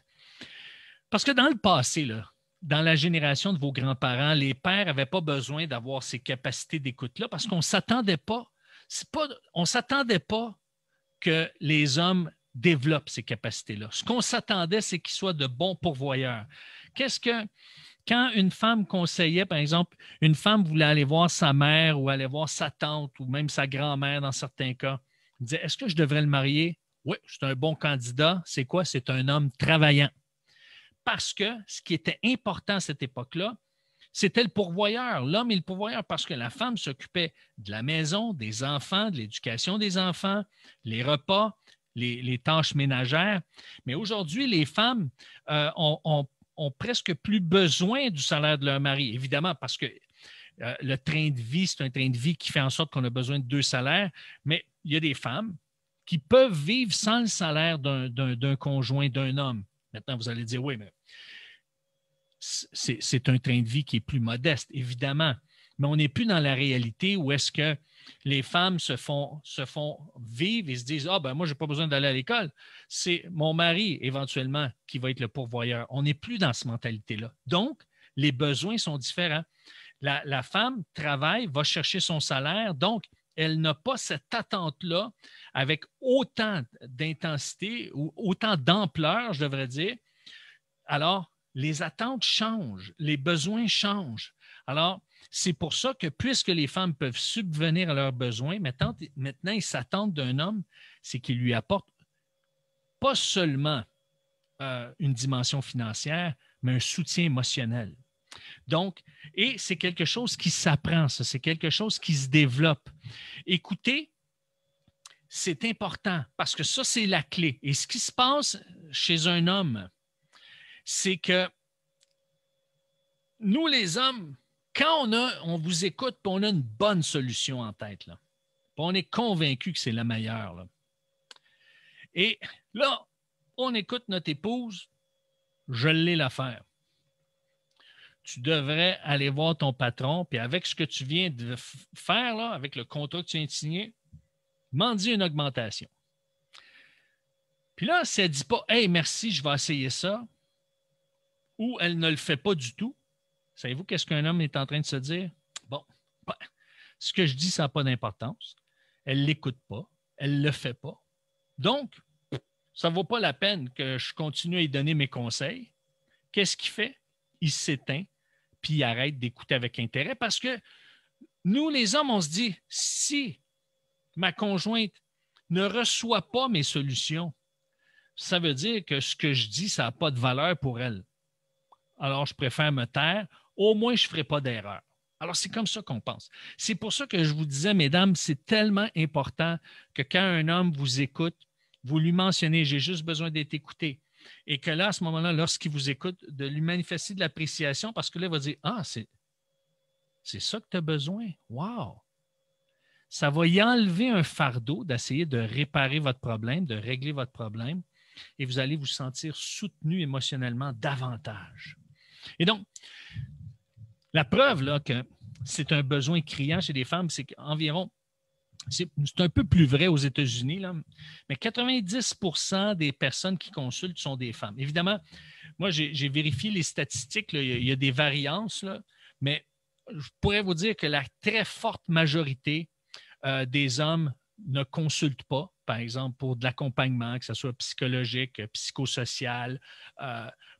[SPEAKER 1] Parce que dans le passé, là, dans la génération de vos grands-parents, les pères n'avaient pas besoin d'avoir ces capacités d'écoute-là parce qu'on ne s'attendait pas. On ne s'attendait pas que les hommes développent ces capacités-là. Ce qu'on s'attendait, c'est qu'ils soient de bons pourvoyeurs. Quand une femme conseillait, par exemple, une femme voulait aller voir sa mère ou aller voir sa tante ou même sa grand-mère dans certains cas, elle disait, est-ce que je devrais le marier? Oui, c'est un bon candidat. C'est quoi? C'est un homme travaillant. Parce que ce qui était important à cette époque-là, c'était le pourvoyeur. L'homme est le pourvoyeur parce que la femme s'occupait de la maison, des enfants, de l'éducation des enfants, les repas, les tâches ménagères. Mais aujourd'hui, les femmes ont presque plus besoin du salaire de leur mari, évidemment, parce que le train de vie, c'est un train de vie qui fait en sorte qu'on a besoin de 2 salaires, mais il y a des femmes qui peuvent vivre sans le salaire d'un conjoint, d'un homme. Maintenant, vous allez dire, oui, mais c'est un train de vie qui est plus modeste, évidemment. Mais on n'est plus dans la réalité où est-ce que les femmes se font vivre et se disent, ah ben moi, je n'ai pas besoin d'aller à l'école. C'est mon mari, éventuellement, qui va être le pourvoyeur. On n'est plus dans cette mentalité-là. Donc, les besoins sont différents. La femme travaille, va chercher son salaire, donc elle n'a pas cette attente-là avec autant d'intensité ou autant d'ampleur, je devrais dire. Alors, les attentes changent, les besoins changent. Alors, c'est pour ça que puisque les femmes peuvent subvenir à leurs besoins, maintenant ils s'attendent d'un homme, c'est qu'il lui apporte pas seulement une dimension financière, mais un soutien émotionnel. Donc, et c'est quelque chose qui s'apprend, ça, c'est quelque chose qui se développe. Écoutez, c'est important parce que ça, c'est la clé. Et ce qui se passe chez un homme, c'est que nous, les hommes, quand on vous écoute, puis on a une bonne solution en tête, là, puis on est convaincu que c'est la meilleure, là. Et là, on écoute notre épouse, je l'ai l'affaire. Tu devrais aller voir ton patron, puis avec ce que tu viens de faire, là, avec le contrat que tu viens de signer, m'en dis une augmentation. Puis là, si elle ne dit pas « Hey, merci, je vais essayer ça », ou elle ne le fait pas du tout, savez-vous qu'est-ce qu'un homme est en train de se dire? Bon, ce que je dis, ça n'a pas d'importance. Elle ne l'écoute pas, elle ne le fait pas. Donc, ça ne vaut pas la peine que je continue à lui donner mes conseils. Qu'est-ce qu'il fait? Il s'éteint, puis il arrête d'écouter avec intérêt parce que nous, les hommes, on se dit, si ma conjointe ne reçoit pas mes solutions, ça veut dire que ce que je dis, ça n'a pas de valeur pour elle. Alors, je préfère me taire. Au moins, je ne ferai pas d'erreur. Alors, c'est comme ça qu'on pense. C'est pour ça que je vous disais, mesdames, c'est tellement important que quand un homme vous écoute, vous lui mentionnez, j'ai juste besoin d'être écouté. Et que là, à ce moment-là, lorsqu'il vous écoute, de lui manifester de l'appréciation parce que là, il va dire, ah, c'est ça que tu as besoin. Wow! Ça va y enlever un fardeau d'essayer de réparer votre problème, de régler votre problème, et vous allez vous sentir soutenu émotionnellement davantage. Et donc, la preuve là, que c'est un besoin criant chez les femmes, c'est qu'environ, c'est un peu plus vrai aux États-Unis, là, mais 90% des personnes qui consultent sont des femmes. Évidemment, moi, j'ai vérifié les statistiques, là, il y a des variances, là, mais je pourrais vous dire que la très forte majorité des hommes ne consultent pas, par exemple, pour de l'accompagnement, que ce soit psychologique, psychosocial,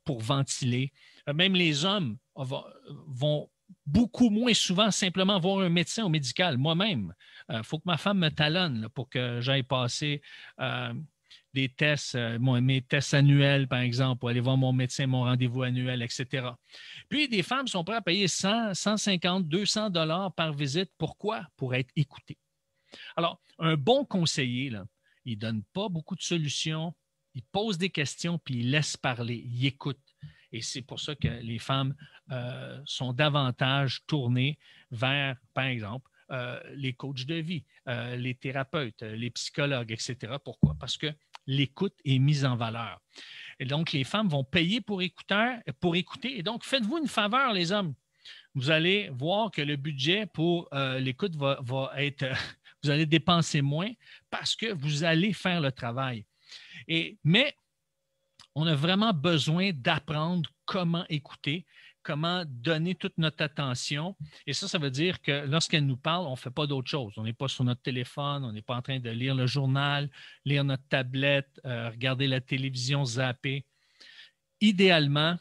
[SPEAKER 1] pour ventiler. Même les hommes vont beaucoup moins souvent simplement voir un médecin au médical. Moi-même, il faut que ma femme me talonne là, pour que j'aille passer des tests, mes tests annuels, par exemple, pour aller voir mon médecin, mon rendez-vous annuel, etc. Puis, des femmes sont prêtes à payer 100, 150, 200 dollars par visite. Pourquoi? Pour être écoutées. Alors, un bon conseiller, là, il ne donne pas beaucoup de solutions, il pose des questions, puis il laisse parler, il écoute. Et c'est pour ça que les femmes sont davantage tournées vers, par exemple, les coachs de vie, les thérapeutes, les psychologues, etc. Pourquoi? Parce que l'écoute est mise en valeur. Et donc, les femmes vont payer pour écouter. Et donc, faites-vous une faveur, les hommes. Vous allez voir que le budget pour l'écoute va être... vous allez dépenser moins parce que vous allez faire le travail. Mais on a vraiment besoin d'apprendre comment écouter, comment donner toute notre attention. Et ça veut dire que lorsqu'elle nous parle, on ne fait pas d'autre chose. On n'est pas sur notre téléphone, on n'est pas en train de lire le journal, lire notre tablette, regarder la télévision, zapper. Idéalement,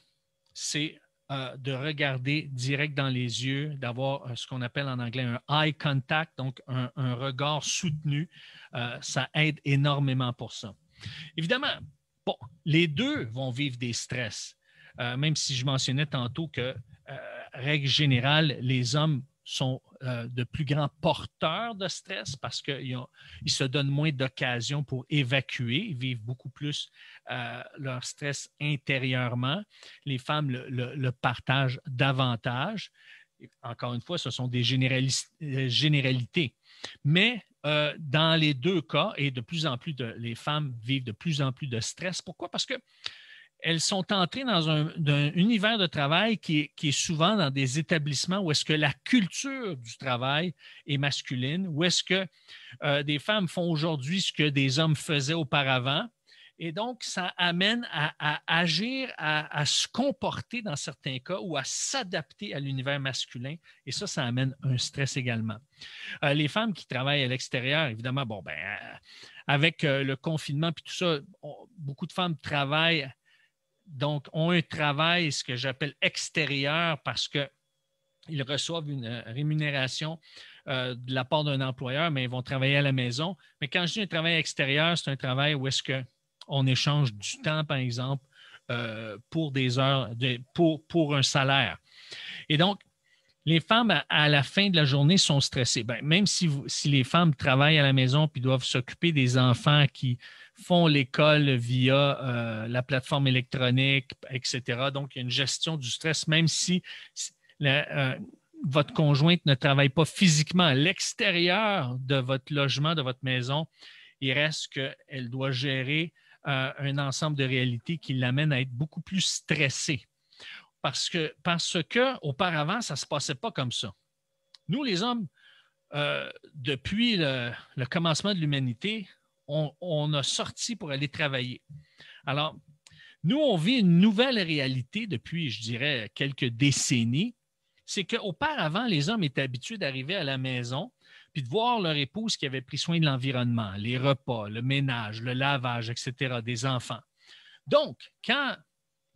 [SPEAKER 1] c'est de regarder direct dans les yeux, d'avoir ce qu'on appelle en anglais un eye contact, donc un regard soutenu. Ça aide énormément pour ça. Évidemment, bon, les deux vont vivre des stress, même si je mentionnais tantôt que, règle générale, les hommes sont de plus grands porteurs de stress parce qu'ils se donnent moins d'occasions pour évacuer, ils vivent beaucoup plus leur stress intérieurement. Les femmes le partagent davantage. Encore une fois, ce sont des généralités. Mais dans les deux cas, et de plus en plus, les femmes vivent de plus en plus de stress. Pourquoi? Parce qu'elles sont entrées dans un univers de travail qui est souvent dans des établissements où est-ce que la culture du travail est masculine, où est-ce que des femmes font aujourd'hui ce que des hommes faisaient auparavant. Et donc, ça amène à agir, à se comporter dans certains cas ou à s'adapter à l'univers masculin. Et ça amène un stress également. Les femmes qui travaillent à l'extérieur, évidemment, avec le confinement et tout ça, beaucoup de femmes travaillent, donc ont un travail, ce que j'appelle extérieur, parce qu'ils reçoivent une rémunération de la part d'un employeur, mais ils vont travailler à la maison. Mais quand je dis un travail extérieur, c'est un travail où est-ce que on échange du temps, par exemple, pour des heures, pour un salaire. Et donc, les femmes, à la fin de la journée, sont stressées. Ben, même si les femmes travaillent à la maison puis doivent s'occuper des enfants qui font l'école via la plateforme électronique, etc. Donc, il y a une gestion du stress, même si votre conjointe ne travaille pas physiquement à l'extérieur de votre logement, de votre maison. Il reste qu'elle doit gérer un ensemble de réalités qui l'amène à être beaucoup plus stressée. Parce que auparavant, ça ne se passait pas comme ça. Nous, les hommes, depuis le commencement de l'humanité, on a sorti pour aller travailler. Alors, nous, on vit une nouvelle réalité depuis, je dirais, quelques décennies. C'est qu'auparavant, les hommes étaient habitués d'arriver à la maison puis de voir leur épouse qui avait pris soin de l'environnement, les repas, le ménage, le lavage, etc., des enfants. Donc, quand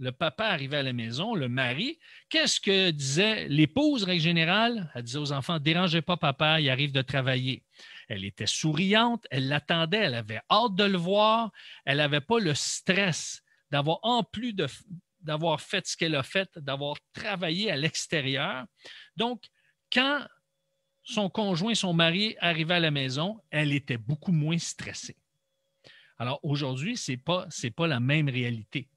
[SPEAKER 1] le papa arrivait à la maison, le mari, qu'est-ce que disait l'épouse, règle générale? Elle disait aux enfants, « Dérangez pas papa, il arrive de travailler. » Elle était souriante, elle l'attendait, elle avait hâte de le voir, elle n'avait pas le stress d'avoir, en plus d'avoir fait ce qu'elle a fait, d'avoir travaillé à l'extérieur. Donc, quand son conjoint, son mari arrivait à la maison, elle était beaucoup moins stressée. Alors aujourd'hui, ce n'est pas la même réalité.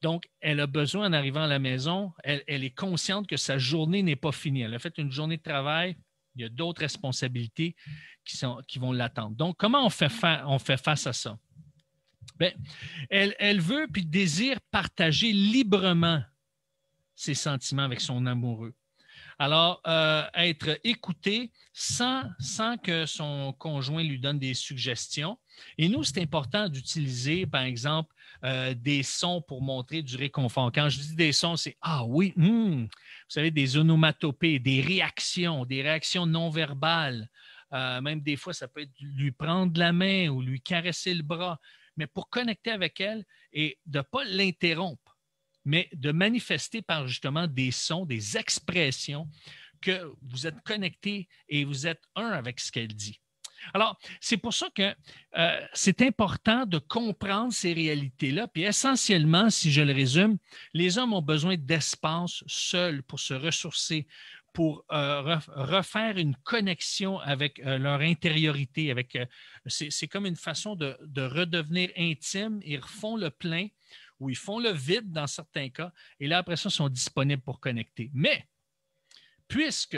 [SPEAKER 1] Donc, elle a besoin, en arrivant à la maison, elle est consciente que sa journée n'est pas finie. Elle a fait une journée de travail, il y a d'autres responsabilités qui vont l'attendre. Donc, comment on fait face à ça? Bien, elle veut puis désire partager librement ses sentiments avec son amoureux. Alors, être écouté sans que son conjoint lui donne des suggestions. Et nous, c'est important d'utiliser, par exemple, des sons pour montrer du réconfort. Quand je dis des sons, c'est « Ah oui, vous savez, des onomatopées, des réactions non verbales. Même des fois, ça peut être lui prendre la main ou lui caresser le bras. Mais pour connecter avec elle et de ne pas l'interrompre, mais de manifester par justement des sons, des expressions que vous êtes connecté et vous êtes un avec ce qu'elle dit. Alors, c'est pour ça que c'est important de comprendre ces réalités-là. Puis essentiellement, si je le résume, les hommes ont besoin d'espace seuls pour se ressourcer, pour refaire une connexion avec leur intériorité. C'est comme une façon de redevenir intime. Ils refont le plein ou ils font le vide dans certains cas. Et là, après ça, ils sont disponibles pour connecter. Mais, puisque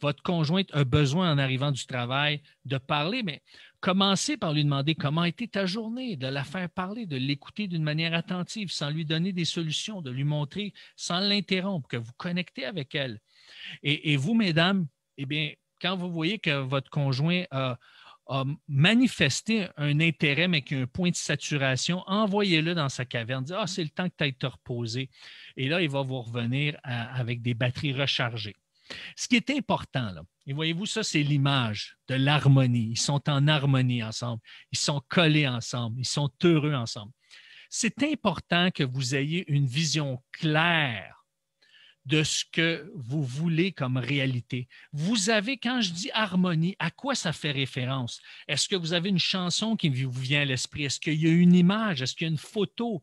[SPEAKER 1] votre conjointe a besoin, en arrivant du travail, de parler, mais commencez par lui demander comment a été ta journée, de la faire parler, de l'écouter d'une manière attentive, sans lui donner des solutions, de lui montrer, sans l'interrompre, que vous connectez avec elle. Et vous, mesdames, eh bien, quand vous voyez que votre conjoint a manifesté un intérêt, mais qu'il y a un point de saturation, envoyez-le dans sa caverne. Dites, c'est le temps que tu ailles te reposer. Et là, il va vous revenir avec des batteries rechargées. Ce qui est important, là, et voyez-vous, ça, c'est l'image de l'harmonie. Ils sont en harmonie ensemble. Ils sont collés ensemble. Ils sont heureux ensemble. C'est important que vous ayez une vision claire de ce que vous voulez comme réalité. Vous avez, quand je dis harmonie, à quoi ça fait référence? Est-ce que vous avez une chanson qui vous vient à l'esprit? Est-ce qu'il y a une image? Est-ce qu'il y a une photo?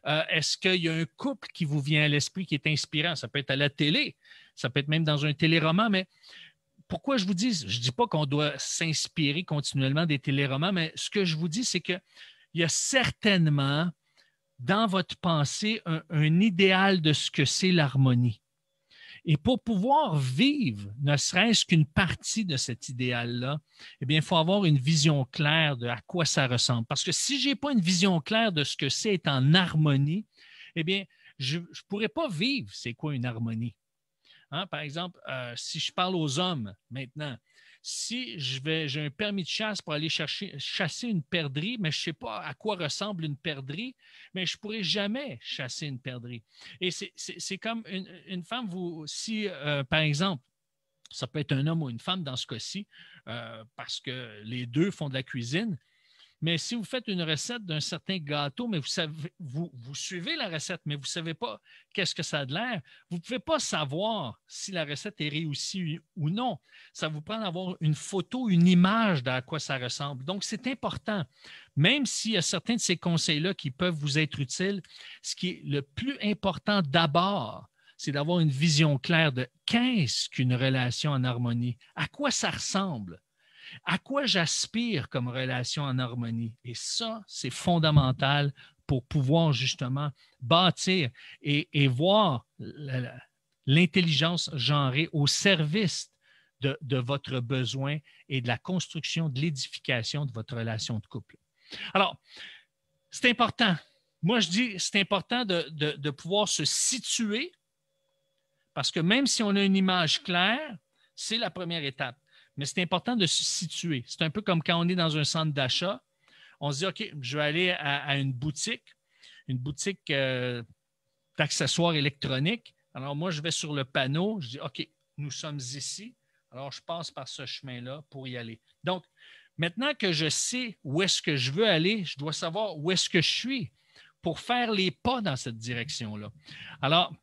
[SPEAKER 1] Est-ce qu'il y a un couple qui vous vient à l'esprit qui est inspirant? Ça peut être à la télé, ça peut être même dans un téléroman, mais pourquoi je vous dis? Je ne dis pas qu'on doit s'inspirer continuellement des téléromans, mais ce que je vous dis, c'est qu'il y a certainement dans votre pensée un idéal de ce que c'est l'harmonie. Et pour pouvoir vivre, ne serait-ce qu'une partie de cet idéal-là, eh bien, il faut avoir une vision claire de à quoi ça ressemble. Parce que si je n'ai pas une vision claire de ce que c'est être en harmonie, eh bien, je ne pourrais pas vivre c'est quoi une harmonie. Hein? Par exemple, si je parle aux hommes maintenant, si j'ai un permis de chasse pour aller chasser une perdrix, mais je ne sais pas à quoi ressemble une perdrix, mais je ne pourrai jamais chasser une perdrix. Et c'est comme une femme, si, par exemple, ça peut être un homme ou une femme dans ce cas-ci, parce que les deux font de la cuisine, Mais si vous faites une recette d'un certain gâteau, mais vous suivez la recette, mais vous ne savez pas qu'est-ce que ça a de l'air, vous ne pouvez pas savoir si la recette est réussie ou non. Ça vous prend d'avoir une photo, une image d'à quoi ça ressemble. Donc, c'est important. Même s'il y a certains de ces conseils-là qui peuvent vous être utiles, ce qui est le plus important d'abord, c'est d'avoir une vision claire de qu'est-ce qu'une relation en harmonie, à quoi ça ressemble. À quoi j'aspire comme relation en harmonie? Et ça, c'est fondamental pour pouvoir justement bâtir et voir l'intelligence genrée au service de votre besoin et de la construction, de l'édification de votre relation de couple. Alors, c'est important. Moi, je dis c'est important de pouvoir se situer parce que même si on a une image claire, c'est la première étape. Mais c'est important de se situer. C'est un peu comme quand on est dans un centre d'achat. On se dit, OK, je vais aller à une boutique d'accessoires électroniques. Alors, moi, je vais sur le panneau. Je dis, OK, nous sommes ici. Alors, je passe par ce chemin-là pour y aller. Donc, maintenant que je sais où est-ce que je veux aller, je dois savoir où est-ce que je suis pour faire les pas dans cette direction-là. Alors,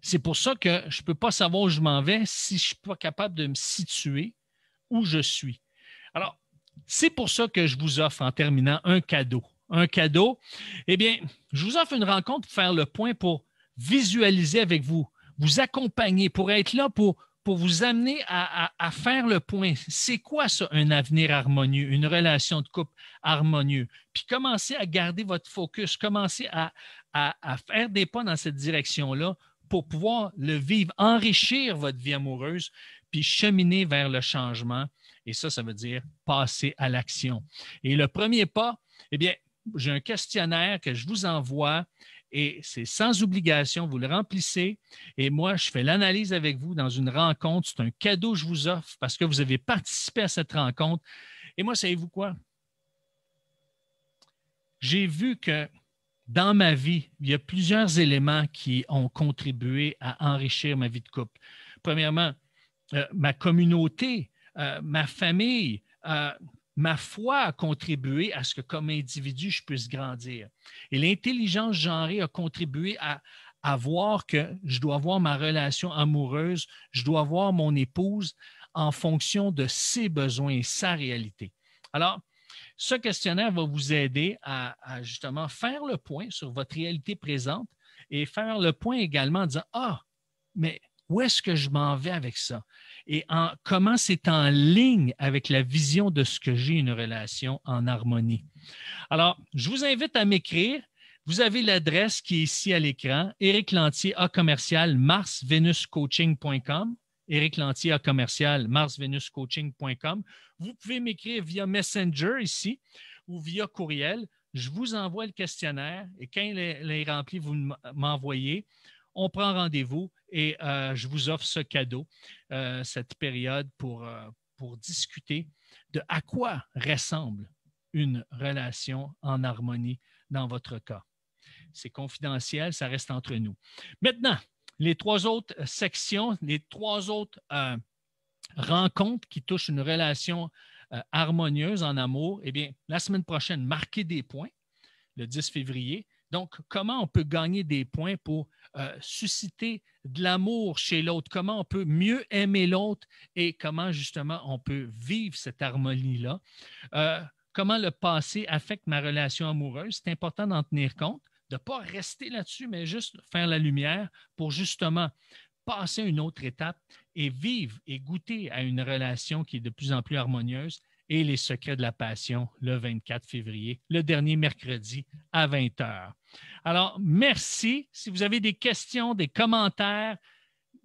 [SPEAKER 1] c'est pour ça que je ne peux pas savoir où je m'en vais si je ne suis pas capable de me situer où je suis. Alors, c'est pour ça que je vous offre en terminant un cadeau. Un cadeau, eh bien, je vous offre une rencontre pour faire le point, pour visualiser avec vous, vous accompagner, pour être là pour vous amener à faire le point. C'est quoi ça, un avenir harmonieux, une relation de couple harmonieux? Puis commencez à garder votre focus, commencez à faire des pas dans cette direction-là pour pouvoir le vivre, enrichir votre vie amoureuse, puis cheminer vers le changement. Et ça veut dire passer à l'action. Et le premier pas, eh bien, j'ai un questionnaire que je vous envoie et c'est sans obligation. Vous le remplissez et moi, je fais l'analyse avec vous dans une rencontre. C'est un cadeau que je vous offre parce que vous avez participé à cette rencontre. Et moi, savez-vous quoi? J'ai vu que dans ma vie, il y a plusieurs éléments qui ont contribué à enrichir ma vie de couple. Premièrement, ma communauté, ma famille, ma foi a contribué à ce que comme individu, je puisse grandir. Et l'intelligence genrée a contribué à voir que je dois voir ma relation amoureuse, je dois voir mon épouse en fonction de ses besoins et sa réalité. Alors, ce questionnaire va vous aider à justement faire le point sur votre réalité présente et faire le point également en disant, ah, mais où est-ce que je m'en vais avec ça? Et comment c'est en ligne avec la vision de ce que j'ai une relation en harmonie. Alors, je vous invite à m'écrire. Vous avez l'adresse qui est ici à l'écran, Éric Lantier, A-commercial, marsvenuscoaching.com. Éric Lantier, A-commercial, marsvenuscoaching.com. Vous pouvez m'écrire via Messenger ici ou via courriel. Je vous envoie le questionnaire et quand il est rempli, vous m'envoyez. On prend rendez-vous et je vous offre ce cadeau, cette période pour discuter de à quoi ressemble une relation en harmonie dans votre cas. C'est confidentiel, ça reste entre nous. Maintenant, les trois autres sections, les trois autres rencontres qui touchent une relation harmonieuse en amour, eh bien, la semaine prochaine, marquez des points, le 10 février. Donc, comment on peut gagner des points pour susciter de l'amour chez l'autre? Comment on peut mieux aimer l'autre et comment, justement, on peut vivre cette harmonie-là? Comment le passé affecte ma relation amoureuse? C'est important d'en tenir compte, de ne pas rester là-dessus, mais juste faire la lumière pour, justement, passer à une autre étape et vivre et goûter à une relation qui est de plus en plus harmonieuse et les secrets de la passion le 24 février, le dernier mercredi à 20h. Alors, merci. Si vous avez des questions, des commentaires,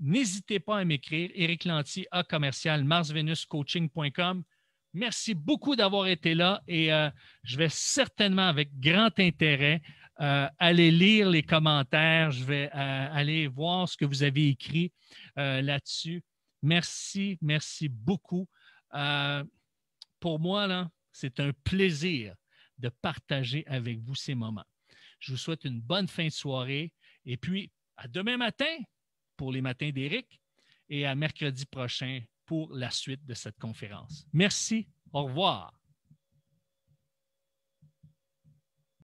[SPEAKER 1] n'hésitez pas à m'écrire. Éric Lantier, A-commercial, marsvenuscoaching.com. Merci beaucoup d'avoir été là et je vais certainement, avec grand intérêt, aller lire les commentaires. Je vais aller voir ce que vous avez écrit là-dessus. Merci, merci beaucoup. Pour moi, là, c'est un plaisir de partager avec vous ces moments. Je vous souhaite une bonne fin de soirée et puis à demain matin pour les matins d'Éric et à mercredi prochain pour la suite de cette conférence. Merci, au revoir.